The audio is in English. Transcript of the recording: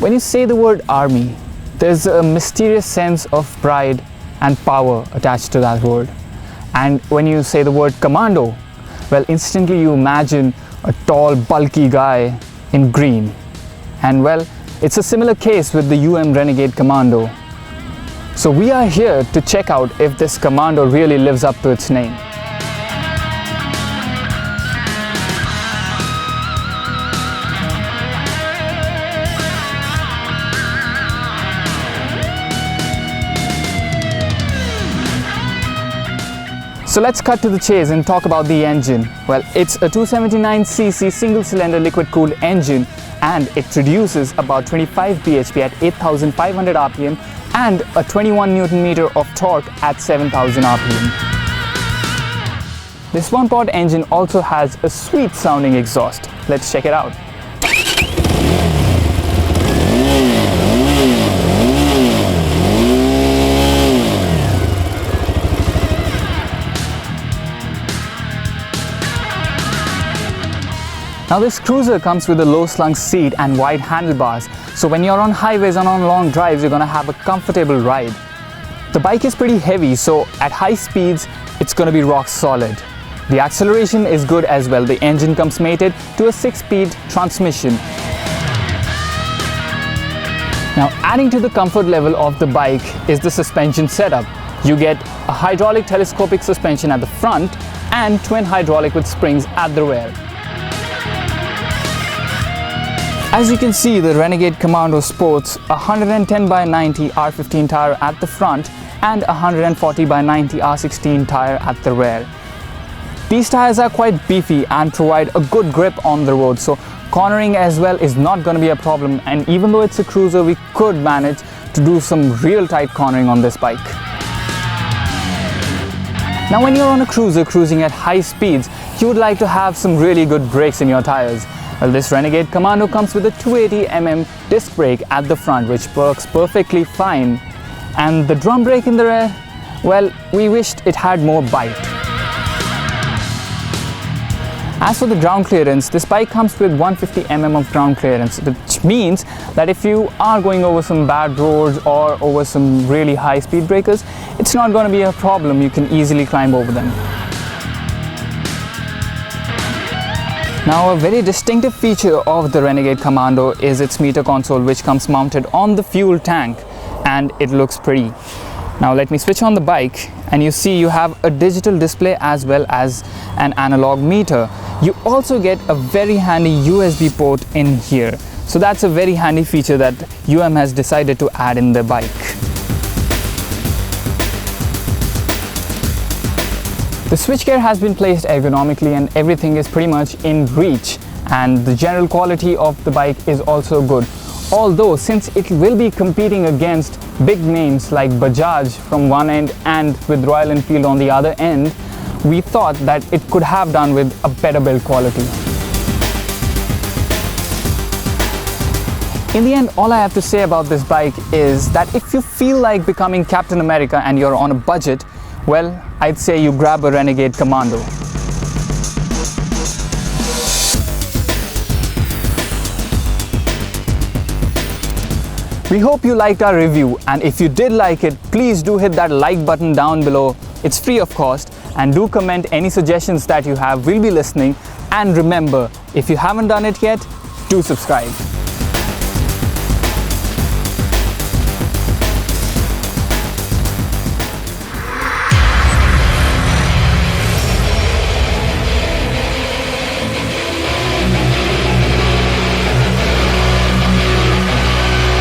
When you say the word army, there's a mysterious sense of pride and power attached to that word. And when you say the word commando, well, instantly you imagine a tall, bulky guy in green. And well, it's a similar case with the Renegade Commando. So we are here to check out if this commando really lives up to its name. So let's cut to the chase and talk about the engine. Well, it's a 279cc single-cylinder liquid-cooled engine, and it produces about 25 bhp at 8,500 rpm and a 21 Nm of torque at 7,000 rpm. This one-pot engine also has a sweet-sounding exhaust. Let's check it out. Now this cruiser comes with a low-slung seat and wide handlebars, so when you're on highways and on long drives, you're gonna have a comfortable ride. The bike is pretty heavy, so at high speeds, it's gonna be rock solid. The acceleration is good as well. The engine comes mated to a 6-speed transmission. Now adding to the comfort level of the bike is the suspension setup. You get a hydraulic telescopic suspension at the front and twin hydraulic with springs at the rear. As you can see, the Renegade Commando sports a 110/90 R15 tire at the front and a 140/90 R16 tire at the rear. These tires are quite beefy and provide a good grip on the road, so cornering as well is not going to be a problem, and even though it's a cruiser, we could manage to do some real tight cornering on this bike. Now when you're on a cruiser cruising at high speeds, you would like to have some really good brakes in your tires. Well, this Renegade Commando comes with a 280mm disc brake at the front, which works perfectly fine. And the drum brake in the rear, well, we wished it had more bite. As for the ground clearance, this bike comes with 150mm of ground clearance, which means that if you are going over some bad roads or over some really high speed breakers, it's not going to be a problem. You can easily climb over them. Now, a very distinctive feature of the Renegade Commando is its meter console, which comes mounted on the fuel tank, and it looks pretty. Now let me switch on the bike, and you see you have a digital display as well as an analog meter. You also get a very handy USB port in here. So that's a very handy feature that has decided to add in the bike. The switchgear has been placed ergonomically and everything is pretty much in reach, and the general quality of the bike is also good. Although, since it will be competing against big names like Bajaj from one end and with Royal Enfield on the other end, we thought that it could have done with a better build quality. In the end, all I have to say about this bike is that if you feel like becoming Captain America and you're on a budget, well, I'd say you grab a Renegade Commando. We hope you liked our review, and if you did like it, please do hit that like button down below. It's free of cost, and do comment any suggestions that you have. We'll be listening, and remember, if you haven't done it yet, do subscribe.